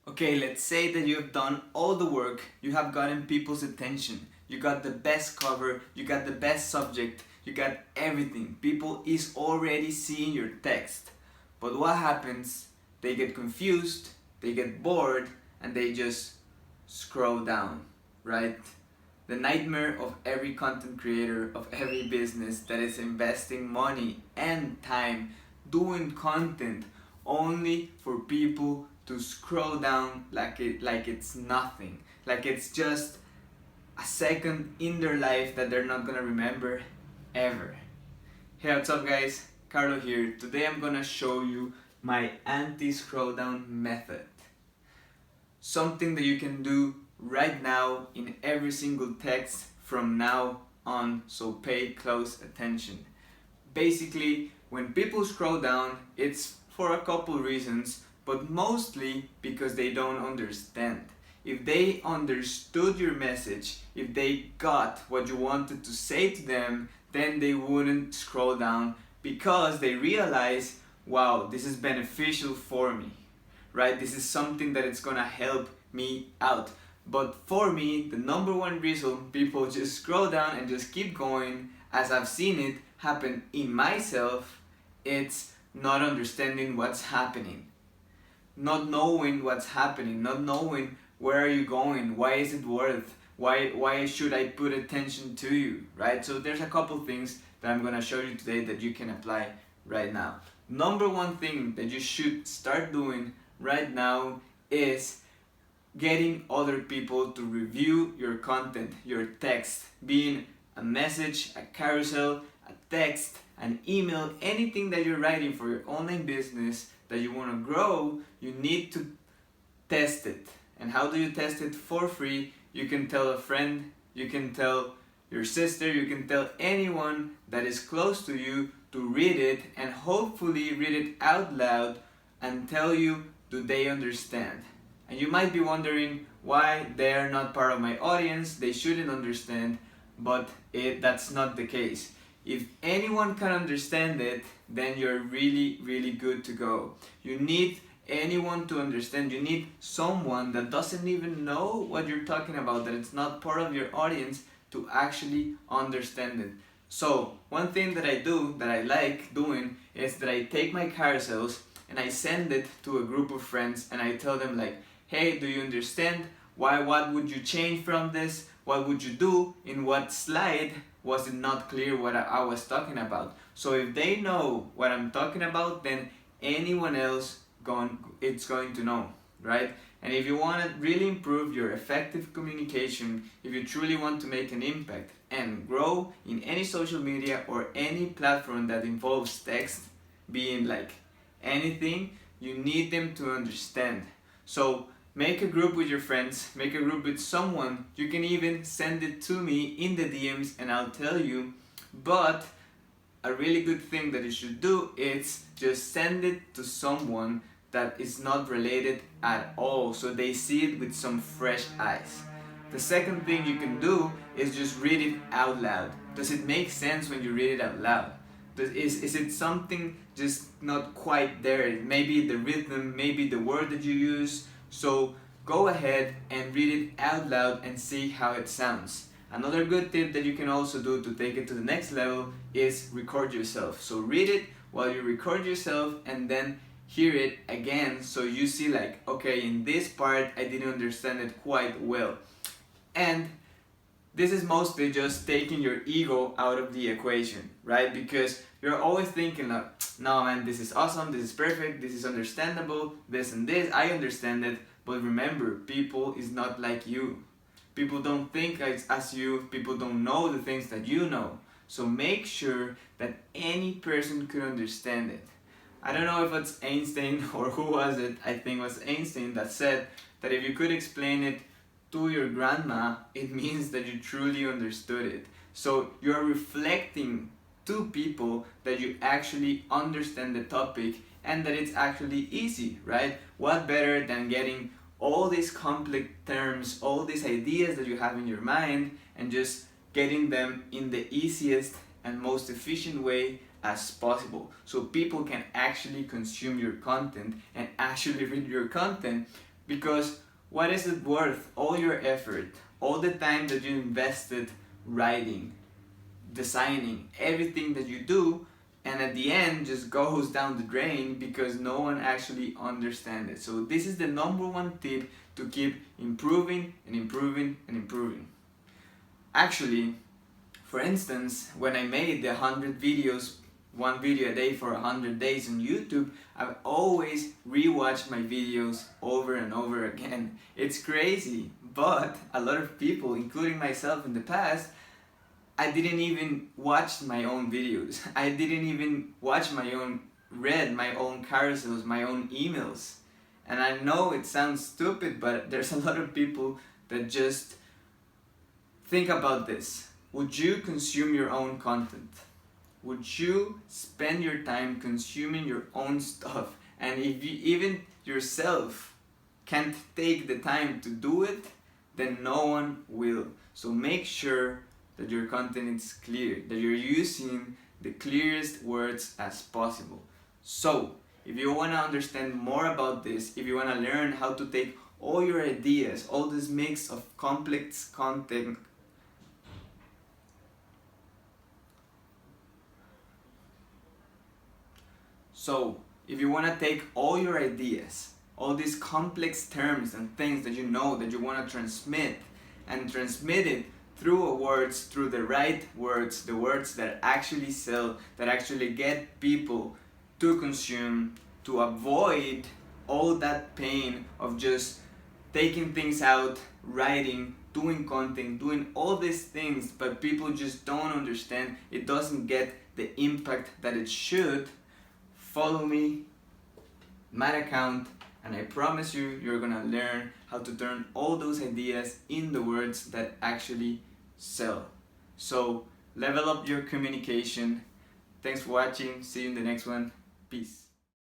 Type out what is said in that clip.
Okay, let's say that you've done all the work, you have gotten people's attention, you got the best cover, you got the best subject, you got everything. People is already seeing your text. But what happens? They get confused, they get bored, and they just scroll down, right? The nightmare of every content creator, of every business that is investing money and time doing content only for people to scroll down like it's nothing, like it's just a second in their life that they're not gonna remember ever. Hey, what's up guys? Carlo here. Today I'm gonna show you my anti-scroll down method. Something that you can do right now in every single text from now on, so pay close attention. Basically, when people scroll down, it's for a couple reasons, but mostly because they don't understand. If they understood your message, if they got what you wanted to say to them, then they wouldn't scroll down because they realize, wow, this is beneficial for me, right? This is something that it's gonna help me out. But for me, the number one reason people just scroll down and just keep going, as I've seen it happen in myself, it's not understanding what's happening. Not knowing what's happening, not knowing where are you going, why is it worth, why should I put attention to you, right? So there's a couple things that I'm gonna show you today that you can apply right now. Number one thing that you should start doing right now is getting other people to review your content, your text, being a message, a carousel, a text, an email, anything that you're writing for your online business that you want to grow, you need to test it. And how do you test it? For free. You can tell a friend, you can tell your sister, you can tell anyone that is close to you to read it and hopefully read it out loud and tell you, do they understand? And you might be wondering why they're not part of my audience, they shouldn't understand, but that's not the case. If anyone can understand it, then you're really good to go. You need anyone to understand. You need someone that doesn't even know what you're talking about, that it's not part of your audience, to actually understand it. So one thing that I do that I like doing is that I take my carousels and I send it to a group of friends and I tell them like, hey, do you understand? What would you change from this? What would you do? In what slide was it not clear what I was talking about? So if they know what I'm talking about, then anyone else it's going to know, right? And if you want to really improve your effective communication, if you truly want to make an impact and grow in any social media or any platform that involves text, being like anything, you need them to understand. So make a group with your friends, make a group with someone. You can even send it to me in the DMs and I'll tell you. But a really good thing that you should do is just send it to someone that is not related at all, so they see it with some fresh eyes. The second thing you can do is just read it out loud. Does it make sense when you read it out loud? Is it something just not quite there? Maybe the rhythm, maybe the word that you use. So go ahead and read it out loud and see how it sounds. Another good tip that you can also do to take it to the next level is record yourself. So read it while you record yourself and then hear it again, so you see like, okay, in this part I didn't understand it quite well. And this is mostly just taking your ego out of the equation, right? Because you're always thinking like, no man, this is awesome, this is perfect, this is understandable, this and this, I understand it. But remember, people is not like you. People don't think as you, people don't know the things that you know. So make sure that any person could understand it. I don't know if it's Einstein or who was it, I think it was Einstein that said that if you could explain it to your grandma, it means that you truly understood it. So you're reflecting to people that you actually understand the topic and that it's actually easy, right? What better than getting all these complex terms, all these ideas that you have in your mind and just getting them in the easiest and most efficient way as possible, so people can actually consume your content and actually read your content Because what is it worth? All your effort, all the time that you invested writing, designing, everything that you do, and at the end just goes down the drain because no one actually understands it. So this is the number one tip to keep improving and improving and improving. Actually, for instance, when I made the 100 videos, one video a day for 100 days on YouTube, I've always rewatched my videos over and over again. It's crazy, but a lot of people, including myself in the past, I didn't even watch my own videos. I didn't even read my own carousels, my own emails. And I know it sounds stupid, but there's a lot of people that just think about this. Would you consume your own content? Would you spend your time consuming your own stuff? And if you even yourself can't take the time to do it, then no one will. So make sure that your content is clear, that you're using the clearest words as possible. So, if you want to understand more about this, if you want to learn how to take all your ideas, all this mix of complex content, if you want to take all your ideas, all these complex terms and things that you know that you want to transmit, and transmit it through words, through the right words, the words that actually sell, that actually get people to consume, to avoid all that pain of just taking things out, writing, doing content, doing all these things, but people just don't understand. It doesn't get the impact that it should. Follow me, my account, and I promise you, you're gonna learn how to turn all those ideas in the words that actually sell. So level up your communication. Thanks for watching. See you in the next one. Peace.